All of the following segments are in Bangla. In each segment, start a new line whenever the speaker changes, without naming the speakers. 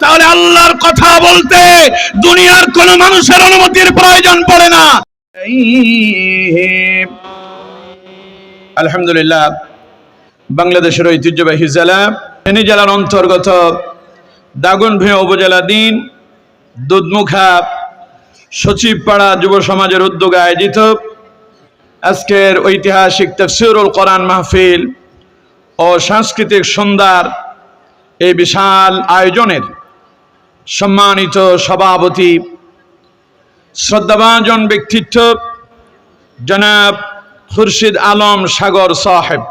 তাহলে আল্লাহর কথা বলতে দুনিয়ার কোন মানুষের অনুমতির প্রয়োজন পড়ে না। আলহামদুলিল্লাহ, বাংলাদেশের ঐতিহ্যবাহী জেলা ফেনী জেলার অন্তর্গত দাগনভূঞা উপজেলাধীন দুধমুখা সচিবপাড়া যুব সমাজের উদ্যোগে আয়োজিত আজকের ঐতিহাসিক তাফসীরুল কোরআন মাহফিল ও সাংস্কৃতিক সন্ধ্যার এই বিশাল আয়োজনের সম্মানিত সভাপতি, শ্রদ্ধাভাজন ব্যক্তিত্ব জনাব খুরশিদ আলম সাগর সাহেব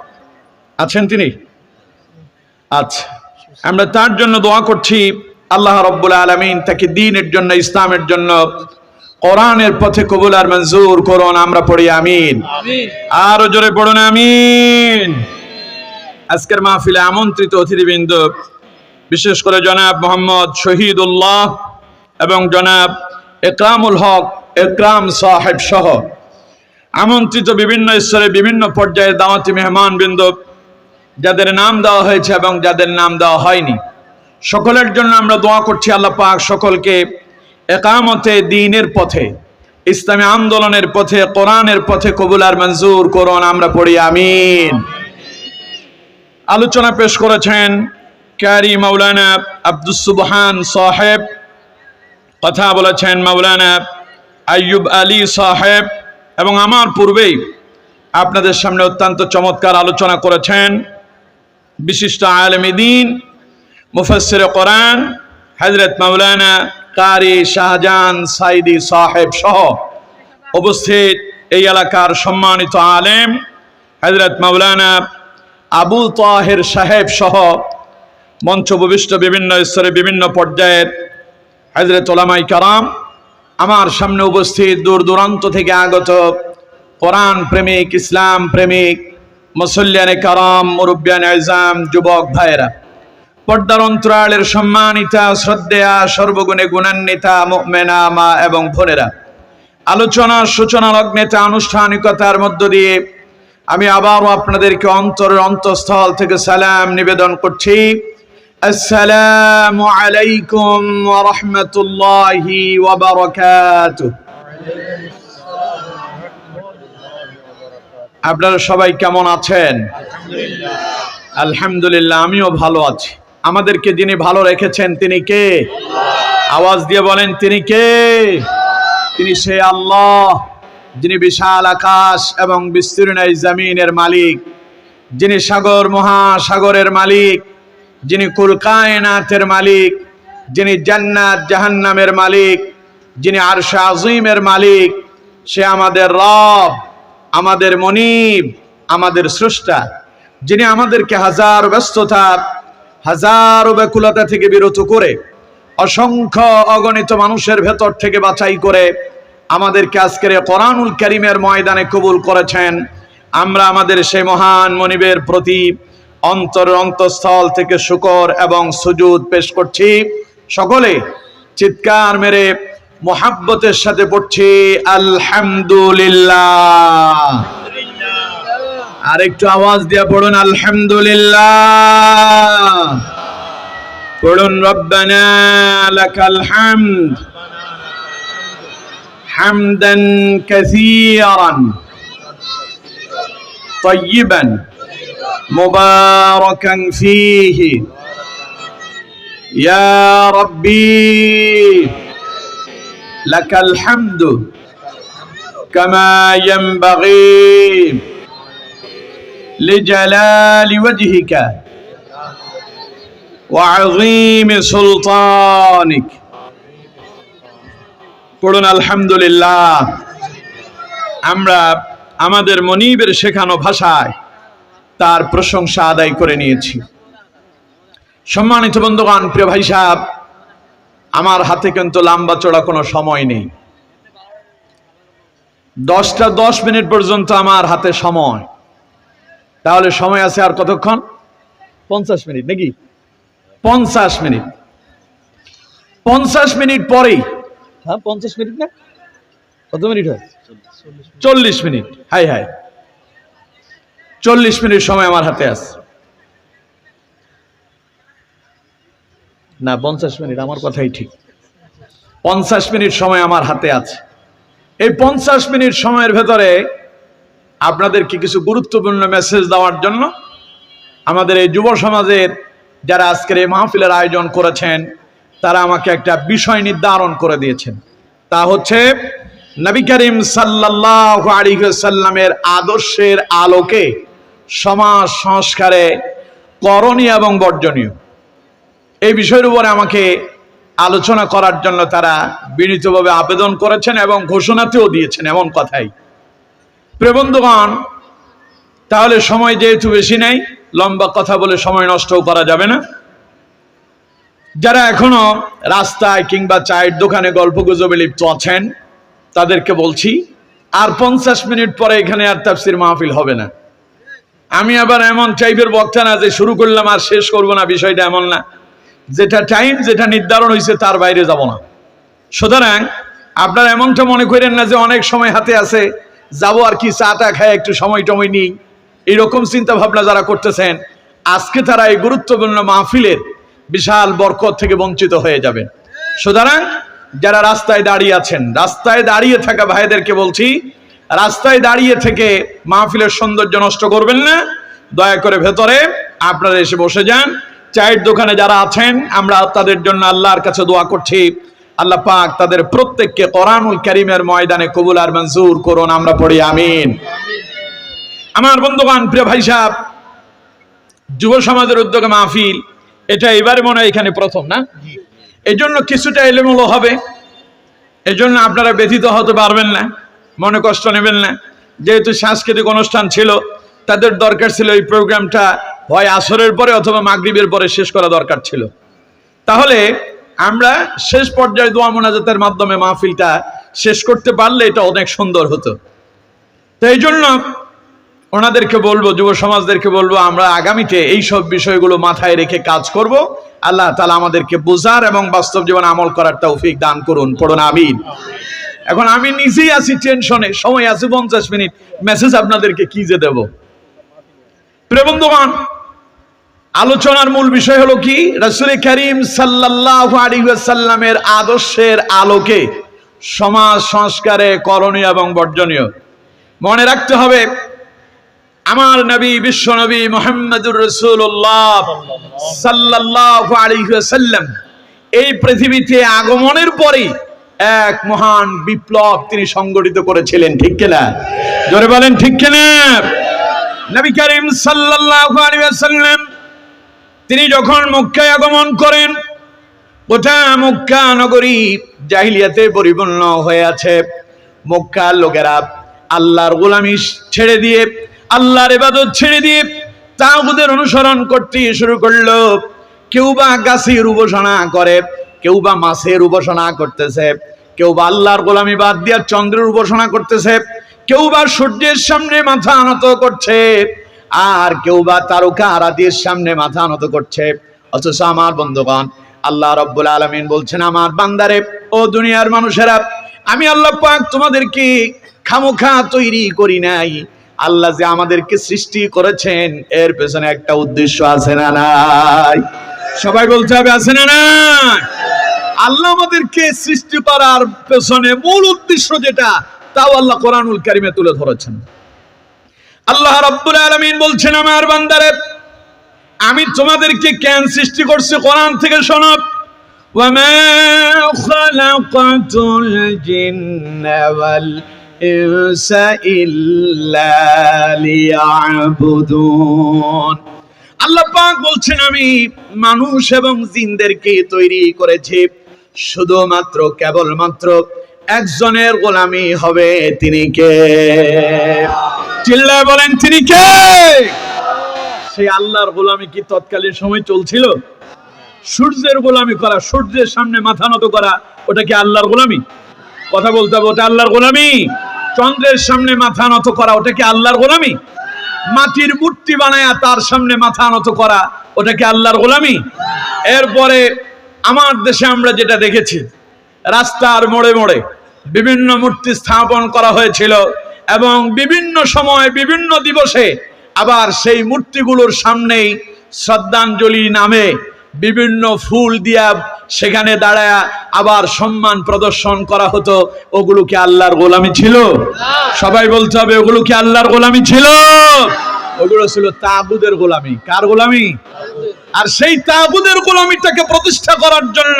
আছেন। তিনি আচ্ছা, আমরা তার জন্য দোয়া করছি আল্লাহ রাব্বুল আলামিন তাকে দ্বীনের জন্য, ইসলামের জন্য, কোরআনের পথে কবুল আর মঞ্জুর করুন। আমরা পড়ি আমিন। আরো জোরে পড়ুন আমিন। আজকের মাহফিলে আমন্ত্রিত অতিথিবৃন্দ, বিশেষ করে জনাব মোহাম্মদ শহীদুল্লাহ এবং জনাব একরামুল হক একরাম সাহেব সহ আমন্ত্রিত বিভিন্ন স্তরে বিভিন্ন পর্যায়ের দাওয়াতি মেহমানবৃন্দ, যাদের নাম দেওয়া হয়েছে এবং যাদের নাম দেওয়া হয়নি, সকলের জন্য আমরা দোয়া করছি আল্লাহ পাক সকলকে একামতে দ্বীনের পথে, ইসলামী আন্দোলনের পথে, কোরআনের পথে কবুল আর মঞ্জুর করুন। আমরা পড়ি আমিন। আলোচনা পেশ করেছেন কারি মাওলানা আব্দুস সুবহান সাহেব, কথা বলেছেন মাওলানা আইয়ুব আলী সাহেব, এবং আমার পূর্বেই আপনাদের সামনে অত্যন্ত চমৎকার আলোচনা করেছেন বিশিষ্ট আলেমে দ্বীন মুফাসসিরে কোরআন হযরত মাওলানা কারি শাহজাহান সাইদি সাহেব সহ উপস্থিত এই এলাকার সম্মানিত আলেম হযরত মাওলানা আবু তাহের সাহেব সহ মঞ্চ উপবিষ্ট বিভিন্ন স্তরে বিভিন্ন পর্যায়ের হযরত উলামায়ে কেরাম, আমার সামনে উপস্থিত দূর দূরান্ত থেকে আগত কোরআন প্রেমিক, ইসলাম প্রেমিক, মুসল্লিয়ানে কারাম, মুরব্বিয়ানে আযম, যুবক ভাইয়েরা, পর্দার অন্তরালের সম্মানিতা, শ্রদ্ধেয়া, সর্বগুণে গুণান্বিতা মুমিনা মা এবং বোনেরা, আলোচনার সূচনা লগ্নেতে আনুষ্ঠানিকতার মধ্য দিয়ে আমি আবারও আপনাদেরকে অন্তরের অন্তঃস্থল থেকে সালাম নিবেদন করছি। আসসালামু আলাইকুম ওয়া রাহমাতুল্লাহি ওয়া বারাকাতুহু। আপনারা সবাই কেমন আছেন? আলহামদুলিল্লাহ, আমিও ভালো আছি। আমাদেরকে যিনি ভালো রেখেছেন তিনি কে? আওয়াজ দিয়ে বলেন, তিনি কে? তিনি সেই আল্লাহ যিনি বিশাল আকাশ এবং বিস্তীর্ণ জমিনের মালিক, যিনি সাগর মহাসাগরের মালিক, যিনি কুল কায়নাতের মালিক, যিনি জান্নাত জাহান্নামের মালিক, যিনি আরশ আজিমের মালিক। সে আমাদের রব, আমাদের মনিব, আমাদের স্রষ্টা, যিনি আমাদেরকে হাজার ব্যস্ততা, হাজার ব্যাকুলতা থেকে বিরত করে, অসংখ্য অগণিত মানুষের ভেতর থেকে বাছাই করে আমাদেরকে আজকের কোরআনুল কারীমের ময়দানে কবুল করেছেন। আমরা আমাদের সেই মহান মনিবের প্রতি অন্তঃস্থল থেকে শুকর এবং সুজুদ পেশ করছি। সকলে চিৎকার মেরে মুহাব্বতের সাথে পড়ছি আলহামদুলিল্লাহ। আর একটু আওয়াজ দিয়ে পড়ুন আলহামদুলিল্লাহ। পড়ুন রব্বানা লাকাল হামদ হামদান কাসীরান তাইয়িবান মুবারাকান ফীহি ইয়া রাব্বি লাকাল হামদু কামা ইয়ানবাগী লিজালালি ওয়াজহিকা ওয়া আযীমি সুলতানিক। পড়ুন আলহামদুলিল্লাহ। আমরা আমাদের মনিবের শেখানো ভাষায় তার প্রশংসা আদায় করে নিয়েছি। সম্মানিত বন্ধুগণ, প্রিয় ভাই সাহেব, আমার হাতে কিন্তু লম্বা চড়া কোনো সময় নেই। 10টা 10 মিনিট পর্যন্ত আমার হাতে সময়। তাহলে সময় আছে আর কতক্ষণ? 50 মিনিট নাকি? 50 মিনিট। 50 মিনিট পরেই, হ্যাঁ 50 মিনিট না, কত মিনিট হয়? 40 মিনিট। হাই হাই, 40 মিনিট সময় আমার হাতে আছে। না 50 মিনিট, আমার কথাই ঠিক। 50 মিনিট সময় আমার হাতে আছে। এই 50 মিনিট সময়ের ভেতরে আপনাদেরকে কিছু গুরুত্বপূর্ণ মেসেজ দেওয়ার জন্য আমাদের এই যুব সমাজের যারা আজকের এই মাহফিলের আয়োজন করেছেন তারা আমাকে একটা বিষয় নির্ধারণ করে দিয়েছেন। তা হচ্ছে নবী করিম সাল্লাল্লাহু আলাইহি ওয়াসাল্লামের আদর্শের আলোকে সমাজ সংস্কারে করণীয় এবং বর্জনীয় এই বিষয়ের উপরে আমাকে আলোচনা করার জন্য তারা বিনীতভাবে আবেদন করেছেন এবং ঘোষণাতেও দিয়েছেন এমন কথাই। প্রিয় বন্ধুগণ, তাহলে সময় যেহেতু বেশি নেই, লম্বা কথা বলে সময় নষ্টও করা যাবে না। যারা এখনো রাস্তায় কিংবা চায়ের দোকানে গল্পগুজবে লিপ্ত আছেন তাদেরকে বলছি, আর 50 মিনিট পরে এখানে আর তাফসীর মাহফিল হবে না। আমি আবার এমন টাইপের বক্তা না যে শুরু করলাম আর শেষ করব না, বিষয়টা এমন না। যেটা টাইম, যেটা নির্ধারণ হয়েছে তার বাইরে যাব না। সুতরাং আপনারা এমনটা মনে করেন না যে অনেক সময় হাতে আছে, যাব আর কি চাটা খায় একটু সময় টময় নিই, এইরকম চিন্তা ভাবনা যারা করতেছেন আজকে তারা এই গুরুত্বপূর্ণ মাহফিলের বিশাল বরকত থেকে বঞ্চিত হয়ে যাবেন। সুতরাং যারা রাস্তায় দাঁড়িয়ে আছেন, রাস্তায় দাঁড়িয়ে থাকা ভাইদেরকে বলছি, রাস্তায় দাঁড়িয়ে থেকে মাহফিলের সৌন্দর্য নষ্ট করবেন না। দয়া করে ভেতরে আপনারা এসে বসে যান। চায়ের দোকানে যারা আছেন আমরা তাদের জন্য আল্লাহর কাছে দোয়া করছি, আল্লাহ পাক তাদের প্রত্যেককে কোরআনুল কারীমের ময়দানে কবুল আর মঞ্জুর করুন। আমরা পড়ি আমিন। আমার বন্ধুগণ, প্রিয় ভাই সাহেব, যুব সমাজের উদ্যোগে মাহফিল, এটা এবারে মনে হয় এখানে প্রথম না, এই জন্য কিছুটা এলোমেলো হবে। এই জন্য আপনারা ব্যথিত হতে পারবেন না, মনে কষ্ট নেবেন না। যেহেতু সাংস্কৃতিক অনুষ্ঠান ছিল, তাদের দরকার ছিল এই প্রোগ্রামটা হয় আসরের পরে অথবা মাগরিবের পরে শেষ করা দরকার ছিল। তাহলে আমরা শেষ পর্যায়ে দোয়া মোনাজাতের মাধ্যমে মাহফিলটা শেষ করতে পারলে এটা অনেক সুন্দর হতো। তো এই জন্য ওনাদেরকে বলবো, যুব সমাজদেরকে বলবো, আমরা আগামীতে এই সব বিষয়গুলো মাথায় রেখে কাজ করব। আল্লাহ তাআলা আমাদেরকে বোঝার এবং বাস্তব জীবনে আমল করার তৌফিক দান করুন। পড়ুন আমিন। এখন আমি নিজেই আছি টেনশনে, সময় আছে 50 মিনিট, মেসেজ আপনাদেরকে কি যে দেব। প্রিয় বন্ধুগণ, আলোচনার মূল বিষয় হলো কি, রাসূল করিম সাল্লাল্লাহু আলাইহি ওয়াসাল্লামের আদর্শের আলোকে সমাজ সংস্কারে করণীয় এবং বর্জনীয়। মনে রাখতে হবে, আমার নবী বিশ্ব নবী মুহাম্মদুর রাসূলুল্লাহ সাল্লাল্লাহু আলাইহি ওয়াসাল্লাম এই পৃথিবীতে আগমনের পরে এক মহান বিপ্লব তিনি সংগঠিত করেছিলেন। ঠিক কিনা? জোরে বলেন ঠিক কিনা? নবী করিম সাল্লাল্লাহু আলাইহি ওয়াসাল্লাম তিনি যখন মক্কায় আগমন করেন, গোটা মক্কা নগরী জাহিলিয়াতে পরিপূর্ণ হয়ে আছে। মক্কার লোকেরা আল্লাহর গোলামি ছেড়ে দিয়ে, আল্লাহর ইবাদত ছেড়ে দিয়ে তাগুতের অনুসরণ করতে শুরু করলো। কেউ বা গাছের উপাসনা করে, কেউ বা মাছের উপাসনা করতেছে, কেউ বা আল্লাহর গোলামি বাদ দিয়ে চন্দ্রের উপাসনা করতেছে, কেউ বা সূর্যের সামনে মাথা নত করছে, আর কেউ বা তারকা আরাধ্যের সামনে মাথা নত করছে। অথচ আমার বন্ধুগণ, আল্লাহ রাব্বুল আলামিন বলছেন, আমার বান্দারে, ও দুনিয়ার মানুষেরা, আমি আল্লাহ পাক তোমাদেরকে খামোখা তৈরি করি নাই। আল্লাহ যে আমাদেরকে সৃষ্টি করেছেন এর পেছনে একটা উদ্দেশ্য আছে না নাই? সবাই বলতে হবে, আছে না নাই? আল্লাহ আমাদেরকে সৃষ্টি করার পেছনে মূল উদ্দেশ্য যেটা, তাও আল্লাহ কোরআনুল কারীমে তুলে ধরেছেন। আল্লাহ রাব্বুল আলামিন বলছেন, আমার বান্দারে, আমি তোমাদেরকে কেন সৃষ্টি করছি কোরআন থেকে শোনো। ওয়ামা খালাকাতুল জিন্না ওয়াল ইনসা ইল্লা লিয়াবুদুন। আল্লাহ পাক বলছেন, আমি মানুষ এবং জিনদেরকে তৈরি করেছি শুধুমাত্র কেবলমাত্র একজনের গোলামি হবে। তিনি কে? চিল্লায় বলেন, তিনি কে? সেই আল্লাহর গোলামি কি তৎকালীন সময় চলছিল? সূর্যের গোলামি করা, সূর্যের সামনে মাথা নত করা, ওটা কি আল্লাহর গোলামি? কথা বলতে হবে, ওটা আল্লাহর গোলামি? চন্দ্রের সামনে মাথা নত করা, ওটা কি আল্লাহর গোলামি? মাটির মূর্তি বানায়া তার সামনে মাথা নত করা, ওটা কি আল্লাহর গোলামি? এরপরে আমার দেশে আমরা যেটা দেখেছি, রাস্তার মোড়ে মোড়ে বিভিন্ন মূর্তি স্থাপন করা হয়েছিল এবং বিভিন্ন সময় বিভিন্ন দিবসে আবার সেই মূর্তিগুলোর সামনেই শ্রদ্ধাঞ্জলি নামে বিভিন্ন ফুল দিয়া সেখানে দাঁড়ায় আবার সম্মান প্রদর্শন করা হতো, ওগুলো কি আল্লাহর গোলামি ছিল? সবাই বলতে হবে, ওগুলো কি আল্লাহর গোলামি ছিল? ওগুলো ছিল তাগুদের গোলামি। কার গোলামি? আর সেই তাগুদের গোলামিটাকে প্রতিষ্ঠা করার জন্য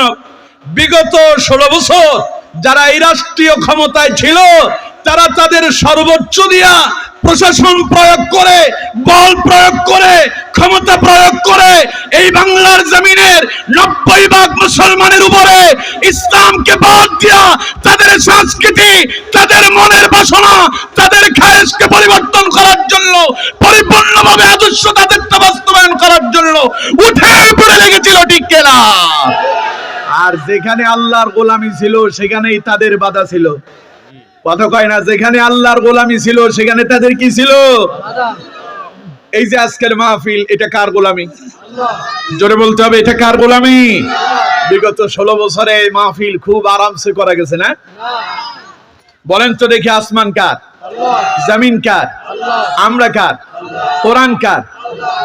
বিগত 16 বছর যারা এই রাষ্ট্রীয় ক্ষমতায় ছিল, তারা তাদের সর্বোচ্চ দিয়া প্রশাসন প্রয়োগ করে, বল প্রয়োগ করে, ক্ষমতা প্রয়োগ করে এই বাংলার জমিনের 90% মুসলমানের উপরে ইসলামকে বাদ দিয়া তাদের সংস্কৃতি, তাদের মনের বাসনা, তাদের খায়েশকে পরিবর্তন করার জন্য, পরিপূর্ণভাবে আদর্শ তাদের বাস্তবায়ন করার জন্য উঠে পড়ে লেগেছিল, ঠিক কিনা? আর যেখানে আল্লাহর গোলামি ছিল সেখানেই তাদের বাধা ছিল। কথা কয় না? যেখানে আল্লাহর গোলামি ছিল সেখানে তাদের কি ছিল? এই যে আজকের মাহফিল, এটা কার গোলামি? জোরে বলতে হবে, এটা কার গোলামি? বিগত 16 বছরে এই মাহফিল খুব আরামসে করা গেছে না? বলেন তো দেখি, আসমান কার? জমিন কার? আমরা কার? কোরআন কার?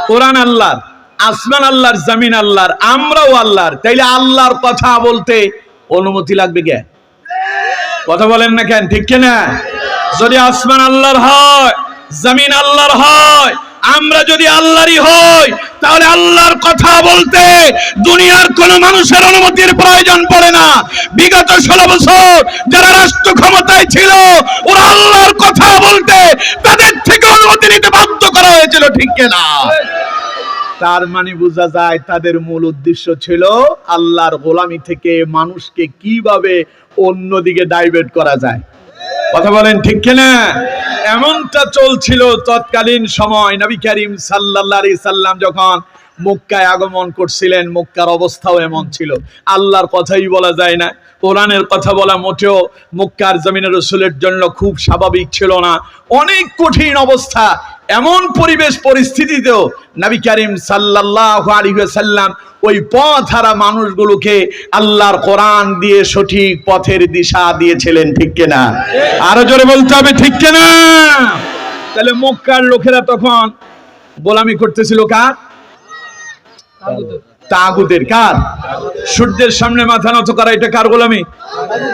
কোরআন আল্লাহর, আসমান আল্লাহর, জমিন আল্লাহর, আমরাও আল্লাহর। তাইলে আল্লাহর কথা বলতে অনুমতি লাগবে কে? কথা বলেন না কেন? ঠিক কিনা? যদি আসমান আল্লাহর হয়, জমিন আল্লাহর হয়, আমরা যদি আল্লাহরই হই, তাহলে আল্লাহর কথা বলতে দুনিয়ার কোন মানুষের অনুমতির প্রয়োজন পড়ে না। বিগত 16 বছর যারা রাষ্ট্র ক্ষমতায় ছিল, ওরা আল্লাহর কথা বলতে তাদের থেকে অনুমতি নিতে বাধ্য করা হয়েছিল, ঠিক কিনা? তার মানে বোঝা যায় তাদের মূল উদ্দেশ্য ছিল আল্লাহর গোলামি থেকে মানুষকে কিভাবে অন্যদিকে ডাইভার্ট করা যায়। কথা বলেন ঠিক কিনা? এমনটা চলছিল তৎকালীন সময়। নবী করিম সাল্লাল্লাহু আলাইহি সাল্লাম যখন মক্কায় আগমন করছিলেন, মক্কার অবস্থাও এমন ছিল। আল্লাহর কথাই বলা যায় না, কোরআনের কথা বলা মোটেও মক্কার জমিনের রাসূলের জন্য খুব স্বাভাবিক ছিল না। অনেক কঠিন অবস্থা। এমন পরিবেশ পরিস্থিতিতেও নবী করিম সাল্লাল্লাহু আলাইহি ওয়াসাল্লাম ওই পথহারা মানুষগুলোকে আল্লাহর কোরআন দিয়ে সঠিক পথের দিশা দিয়েছিলেন, ঠিক কিনা? আরো জোরে বলতে হবে, ঠিক কিনা? তাহলে মক্কার লোকেরা তখন গোলামি করতেছিল কার? তাগুদের। কার? সূর্যের সামনে মাথা নত করা, এটা কার গোলামি?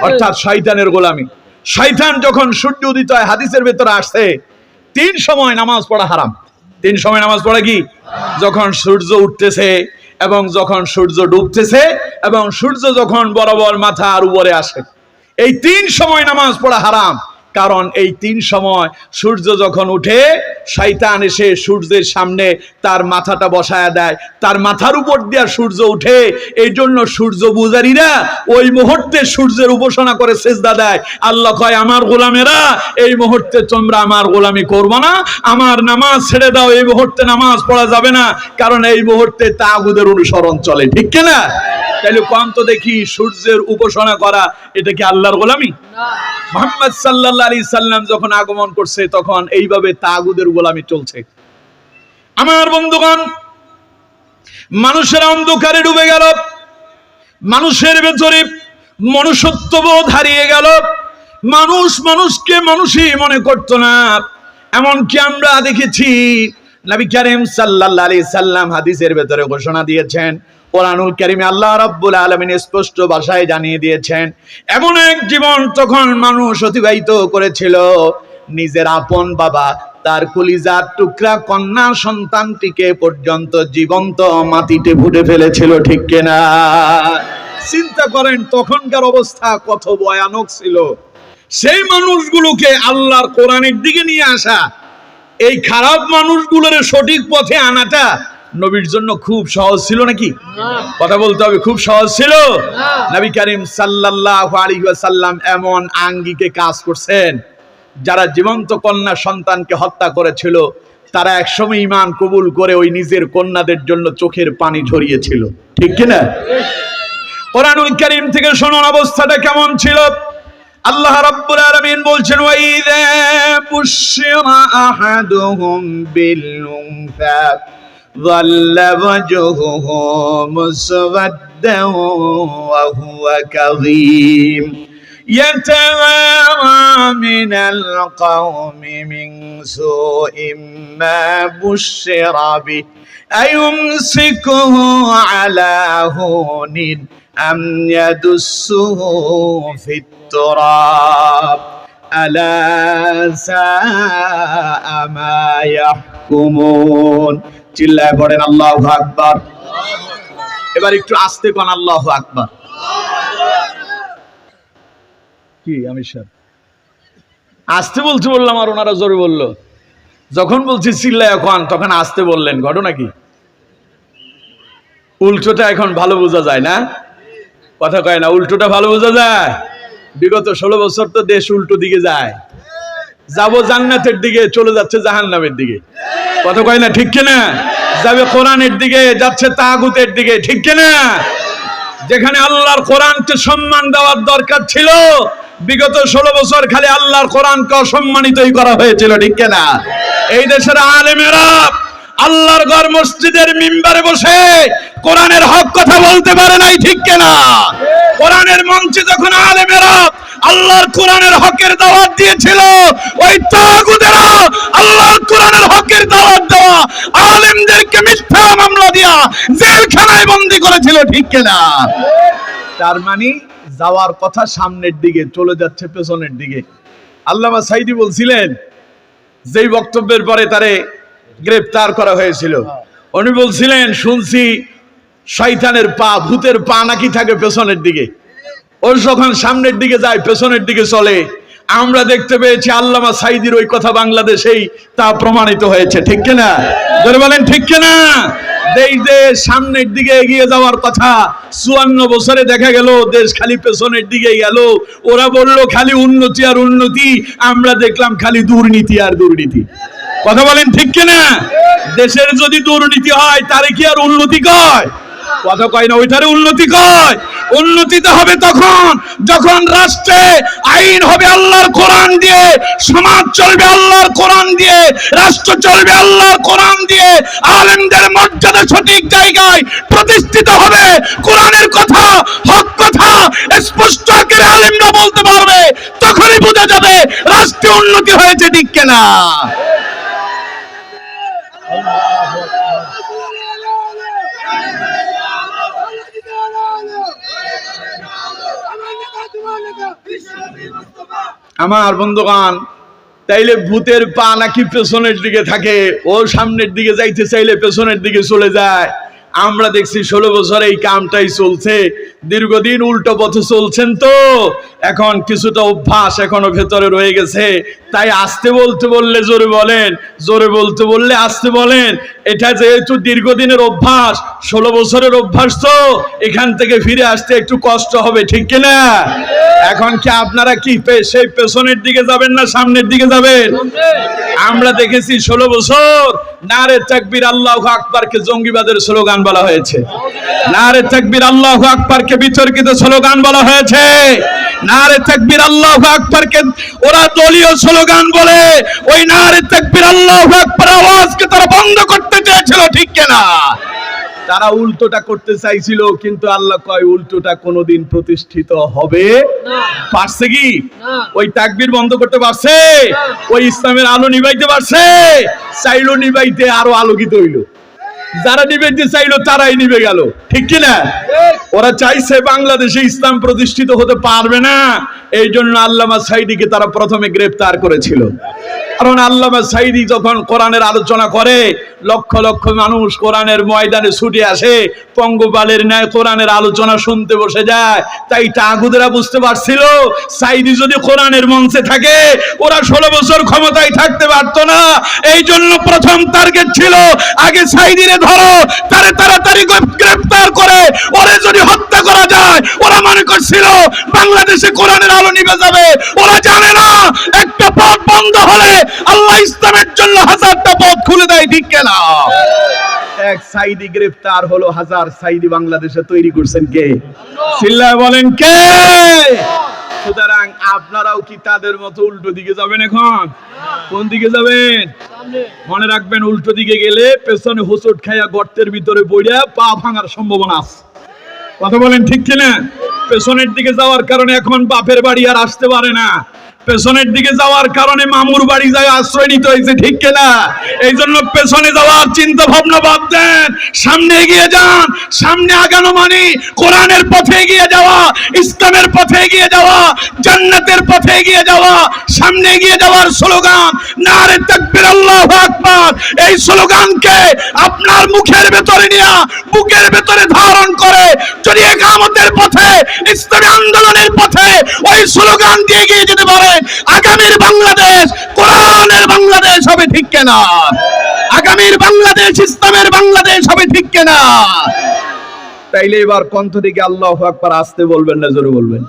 অর্থাৎ শয়তানের গোলামি। শয়তান যখন সূর্য উদিত হয়, হাদিসের ভেতরে আসছে 3 সময় নামাজ পড়া হারাম। 3 সময় নামাজ পড়া কি? যখন সূর্য উঠতেছে, এবং যখন সূর্য ডুবতেছে, এবং সূর্য যখন বরাবর মাথার উপরে আসে, এই 3 সময় নামাজ পড়া হারাম। কারণ এই 3 সময় সূর্য যখন উঠে, শয়তান এসে সূর্যের সামনে তার মাথাটা বসায় দেয়, তার মাথার উপর দিয়ে সূর্য উঠে। এই জন্য সূর্য পূজারীরা ওই মুহূর্তে সূর্যের উপাসনা করে সিজদা দেয়। আল্লাহ কয়, আমার গোলামেরা, এই মুহূর্তে তোমরা আমার গোলামি করবে না, আমার নামাজ ছেড়ে দাও। এই মুহূর্তে নামাজ পড়া যাবে না, কারণ এই মুহূর্তে তাগুদের অনুসরণ চলে, ঠিক কিনা? তাহলে কম তো দেখি, সূর্যের উপাসনা করা এটা কি আল্লাহর গোলামি? মুহাম্মদ সাল্লাল্লাহু আলাইহি সাল্লাম যখন আগমন করছে, তখন এইভাবে তাগুদের গোলামি চলছে। আমার বন্ধুগণ, মানুষের অন্ধকারে ডুবে গেল, মানুষের ভেতরে মনুষ্যত্ববোধ হারিয়ে গেল, মানুষ মানুষকে মানুষই মনে করতো না। এমনকি আমরা দেখেছি নবী করিম সাল্লাল্লাহু আলাইহি সাল্লাম হাদিসের ভেতরে ঘোষণা দিয়েছেন, কোরআনুল কারীমে আল্লাহ রাব্বুল আলামিন স্পষ্ট ভাষায় জানিয়ে দিয়েছেন, এমন এক জীবন তখন মানুষ অতিবাহিত করেছিল, নিজের আপন বাবা তার কলিজার টুকরা কন্যা সন্তানটিকে পর্যন্ত জীবন্ত মাটিতে পুঁতে ফেলেছিল, ঠিক কিনা? চিন্তা করেন তখনকার অবস্থা কত ভয়ানক ছিল। সেই মানুষগুলোকে আল্লাহর কোরআনের দিকে নিয়ে আসা, এই খারাপ মানুষগুলোর সঠিক পথে আনাটা নবীর জন্য খুব সহজ ছিল নাকি? কথা বলতে হবে, খুব সহজ ছিল? নবী করিম সাল্লাল্লাহু আলাইহি ওয়াসাল্লাম এমন আঙ্গিকে কাজ করছেন, যারা জীবন্ত কন্যা সন্তানকে হত্যা করেছিল, তারা একসময় ঈমান কবুল করে ওই নিজের কন্যাদের জন্য চোখের পানি ঝরিয়েছিল, ঠিক কিনা? কোরআনুল কারীম থেকে শুনুন অবস্থাটা কেমন ছিল। আল্লাহ রাব্বুল আলামিন বলছেন, ওয়া ইযা বুশিরা আহাদুহুম বিল উনসা যাল্লা ওয়াজহুহু মুসওয়াদ্দান ওয়া হুয়া কাযীম يتوارى من القوم من سوء ما بشر به আয়ুমসিকুহু আলা হুনিন আম ইয়াদুসসুহু ফিত তুরাব আলা সাআ মা ইয়াহকুমুন। চিল্লায় পড়েন আল্লাহু আকবার। এবার একটু আস্তে কোন আল্লাহু আকবার। কি আমি স্যার আস্তে বললাম আর ওনারা জোরে বললো। যখন বলছি চিল্লায় এখন, তখন আস্তে বললেন, ঘটনা কি? উল্টোটা এখন ভালো বোঝা যায় না? কথা কয় না, উল্টোটা ভালো বোঝা যায়। বিগত 16 বছর তো দেশ উল্টো দিকে যায়, যাবো জান্নাতের দিকে, চলে যাচ্ছে জাহান্নামের দিকে। কথা কয় না, ঠিক কিনা? যাবে কোরআনের দিকে, যাচ্ছে তাগুতের দিকে, ঠিক কিনা? যেখানে আল্লাহর কোরআনকে সম্মান দেওয়ার দরকার ছিল, বিগত 16 বছর খালি আল্লাহর কোরআনকে অসম্মানিতই করা হয়েছিল, ঠিক কিনা? এই দেশের আলেমেরা আল্লাহর ঘর মসজিদের মিম্বারে বসে কোরআনের হক কথা বলতে পারে নাই, ঠিক কিনা? কোরআনের মঞ্চে যখন আলেমেরা আল্লাহর কোরআনের হকের দাওয়াত দিয়েছিল, ওই তাগুতেরা আল্লাহর কোরআনের হকের দাওয়াত দেওয়া আলেমদেরকে মিথ্যা মামলা দিয়া জেলখানায় বন্দী করেছিল, ঠিক কিনা? তার মানে যাওয়ার কথা সামনের দিকে, চলে যাচ্ছে পেছনের দিকে। আল্লামা সাঈদী বলছিলেন, যেই বক্তব্যের পরে তারে গ্রেফতার করা হয়েছিল, উনি বলছিলেন, শুনছি শয়তানের পা, ভূতের পা নাকি থাকে পেছনের দিকে, ওর যখন সামনের দিকে যায় পেছনের দিকে চলে। আমরা দেখতে পেয়েছি আল্লামা সাঈদীর ওই কথা বাংলাদেশেই তা প্রমাণিত হয়েছে, ঠিক কিনা? জোরে বলেন, ঠিক কিনা? দেশ যে সামনের দিকে এগিয়ে যাওয়ার কথা, 54 বছরে দেখা গেল দেশ খালি পেছনের দিকে গেল। ওরা বললো খালি উন্নতি আর উন্নতি, আমরা দেখলাম খালি দুর্নীতি আর দুর্নীতি। কথা বলেন, ঠিক কিনা? দেশের যদি দুর্নীতি হয় তারে কি আর উন্নতি কয়? কথা কয় না, ওইটারে উন্নতি কয়। উন্নতিতে হবে তখন যখন রাষ্ট্রে আইন হবে আল্লাহর কোরআন দিয়ে, সমাজ চলবে আল্লাহর কোরআন দিয়ে, রাষ্ট্র চলবে আল্লাহর কোরআন দিয়ে, আলেমদের মর্যাদা সঠিক জায়গায় প্রতিষ্ঠিত হবে। কোরআনের কথা, হক কথা স্পষ্ট করে আলেমরা বলতে পারবে, তখনই বোঝা যাবে রাষ্ট্রে উন্নতি হয়েছে, ঠিক কিনা? আমার বন্ধুগণ, তাইলে ভূতের পা নাকি পেছনের দিকে থাকে, ও সামনের দিকে যাইতে চাইলে পেছনের দিকে চলে যায়। আমরা দেখছি 16 বছর এই কামটাই চলছে, দীর্ঘদিন উল্টো পথে চলছেন, তো এখন কিছুটা অভ্যাস এখনো ভেতরে রয়ে গেছে। তাই আস্তে বলতে বললে জোরে বলেন, জোরে বলতে বললে আস্তে বলেন। এটা যেহেতু দীর্ঘদিনের অভ্যাস, 16 বছরের অভ্যাস, তো এখান থেকে ফিরে আসতে একটু কষ্ট হবে, ঠিক কিনা? এখন কি আপনারা কি সেই পেছনের দিকে যাবেন না সামনের দিকে যাবেন? আমরা দেখেছি 16 বছর নারে তাকবীর আল্লাহু আকবারকে জঙ্গিবাদের স্লোগান বলা হয়েছে, নারে তাকবীর আল্লাহু আকবারকে বিতর্কিত স্লোগান বলা হয়েছে, নারে তাকবীর আল্লাহু আকবারকে ওরা দলীয় স্লোগান বলে, ওই নারে তাকবীর আল্লাহু আকবার আওয়াজকে তারা বন্ধ করতে চেয়েছিল, ঠিক কিনা? তারা উল্টোটা করতে চাইছিল, কিন্তু আল্লাহ কয় উল্টোটা কোনোদিন প্রতিষ্ঠিত হবে না। পারছে কি? ওই তাকবীর বন্ধ করতে পারছে? ওই ইসলামের আলো নিভাইতে পারছে? চাইলো নিভাইতে, আরো আলোকিত হইলো। যারা নিভাইতে চাইলো তারাই নিভে গেল, ঠিক কিনা? ওরা চাইছে বাংলাদেশে ইসলাম প্রতিষ্ঠিত হতে পারবে না, এই জন্য আল্লামা সাঈদীকে তারা প্রথমে গ্রেফতার করেছিল। কারণ আল্লামা সাঈদী যখন কোরআনের আলোচনা করে, লক্ষ লক্ষ মানুষ কোরআনের ময়দানে ছুটে আসে, পঙ্গপালের ন্যায় কোরআনের আলোচনা শুনতে বসে যায়। তাই তাগুদেরা বুঝতে পারছিল, সাঈদী যদি কোরআনের মঞ্চে থাকে, ওরা 16 বছর ক্ষমতায় থাকতে পারতো না। এই জন্য প্রথম টার্গেট ছিল আগে সাঈদীরে ধরো, তারে তাড়াতাড়ি গ্রেফতার করে ওরে যদি হত্যা করা যায়। ওরা মনে করছিল বাংলাদেশে কোরআনের আলো নিভে যাবে। ওরা জানে না একটা পথ বন্ধ হলে আল্লাহ ইসলামের জন্য হাজারটা পথ খুলে দেয়, ঠিক কিনা? এক সাঈদী গ্রেফতার হলো, হাজার সাঈদী বাংলাদেশে তৈরি করছেন কে? চিল্লায় বলেন কে? সুতরাং আপনারাও কি তাদের মতো উল্টো দিকে যাবেন? এখন কোন দিকে যাবেন? মনে রাখবেন, উল্টো দিকে গেলে পেছনে হোঁচট খাইয়া গর্তের ভিতরে পড়িয়া পা ভাঙার সম্ভাবনা আছে। কথা বলেন, ঠিক কিনা? পেছনের দিকে যাওয়ার কারণে এখন বাপের বাড়ি আর আসতে পারে না, পেছনের দিকে যাওয়ার কারণে মামুর বাড়ি যায় আশ্রয় নিতে হয়েছে, ঠিক কিনা? এই জন্য পেছনে যাওয়ার চিন্তা ভাবনা বাদ দেন, সামনে এগিয়ে যান। সামনে আগানো মানে কোরআনের পথে এগিয়ে যাওয়া, ইসলামের পথে এগিয়ে যাওয়া, জান্নাতের পথে এগিয়ে যাওয়া। সামনে এগিয়ে যাওয়ার স্লোগান নারে তাকবীর আল্লাহু আকবার। এই স্লোগানকে আপনার মুখের ভেতরে নিয়ে বুকের ভেতরে ধারণ করে যদি ইকামতের পথে, ইসলামী আন্দোলনের পথে ওই স্লোগান দিয়ে এগিয়ে যেতে পারে, আগামীর বাংলাদেশ কোরআনের বাংলাদেশ হবে, ঠিক কিনা? আগামীর বাংলাদেশ ইসলামের বাংলাদেশ হবে, ঠিক কিনা? তাইলে এবার কণ্ঠ দেখে আল্লাহু আকবার আসতে বলবেন না জোরে বলবেন?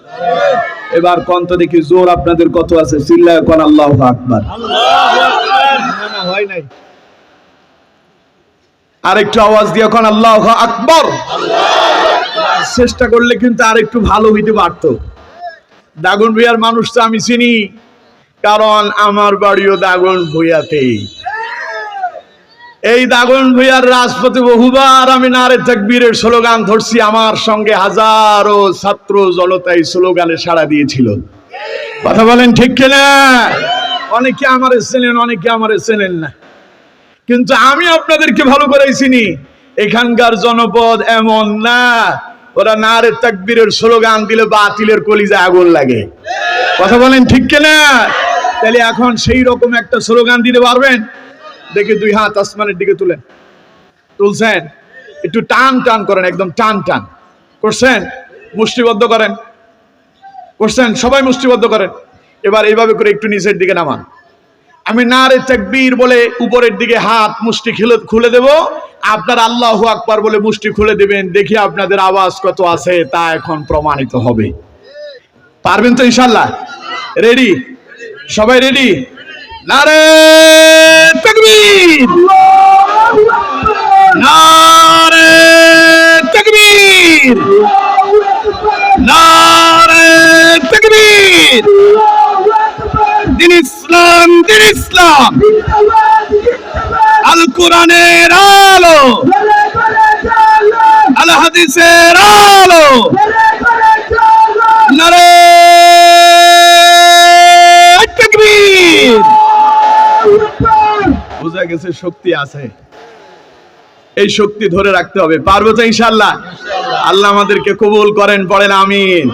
এবার কণ্ঠ দেখি জোর আপনাদের কত আছে, চিল্লায় কোন আল্লাহু আকবার। না না হয় নাই, আরেকটু আওয়াজ দিয়ে কোন আল্লাহু আকবার। চেষ্টা করলে কিন্তু আরেকটু ভালো হইতে পারতো। দাগন ভূঁইয়ার মানুষ তো আমি চিনি, কারণ আমার বাড়িও দাগন ভূঁইয়াতেই। এই দাগন ভূঁইয়ার রাজপথে বহুবার আমি নারে তাকবীরের স্লোগান ধরছি, আমার সঙ্গে হাজারো ছাত্র জনতা এই স্লোগানে সাড়া দিয়েছিল। কথা বলেন ঠিক কিনা? অনেকে আমারে চেনেন, অনেকে আমারে চেনেন না, কিন্তু আমি আপনাদেরকে ভালো করে চিনি। এখানকার জনপদ এমন না ওরা নারে তাকবীরের স্লোগান দিলে বাতিলের কলিজায় আগুন লাগে। কথা বলেন ঠিক কিনা? তাহলে এখন সেই রকম একটা স্লোগান দিতে পারবেন? দেখে দুই হাত আসমানের দিকে তুলেন। তুলছেন? একটু টান টান করেন, একদম টান টান করছেন। মুষ্টিবদ্ধ করেন, করছেন? সবাই মুষ্টিবদ্ধ করেন। এবার এইভাবে করে একটু নিচের দিকে নামান। আমি নারে তাকবীর বলে উপরের দিকে হাত মুষ্টি খুলে দেব, আপনারা আল্লাহু আকবার বলে মুষ্টি খুলে দিবেন। দেখি আপনাদের আওয়াজ কত আছে তা এখন প্রমাণিত হবে। পারবেন তো ইনশাআল্লাহ? রেডি? সবাই রেডি? নারে তাকবীর, নারে তাকবীর, নারে তাকবীর। দিন ইসলাম, দিন ইসলাম, আল কোরআনের আলো, আল হাদিসের আলো, নারে তাকবীর। বুঝা গেছে শক্তি আছে, এই শক্তি ধরে রাখতে হবে। পারবো তো ইনশাআল্লাহ? আল্লাহ আমাদেরকে কবুল করেন, পড়েন আমিন।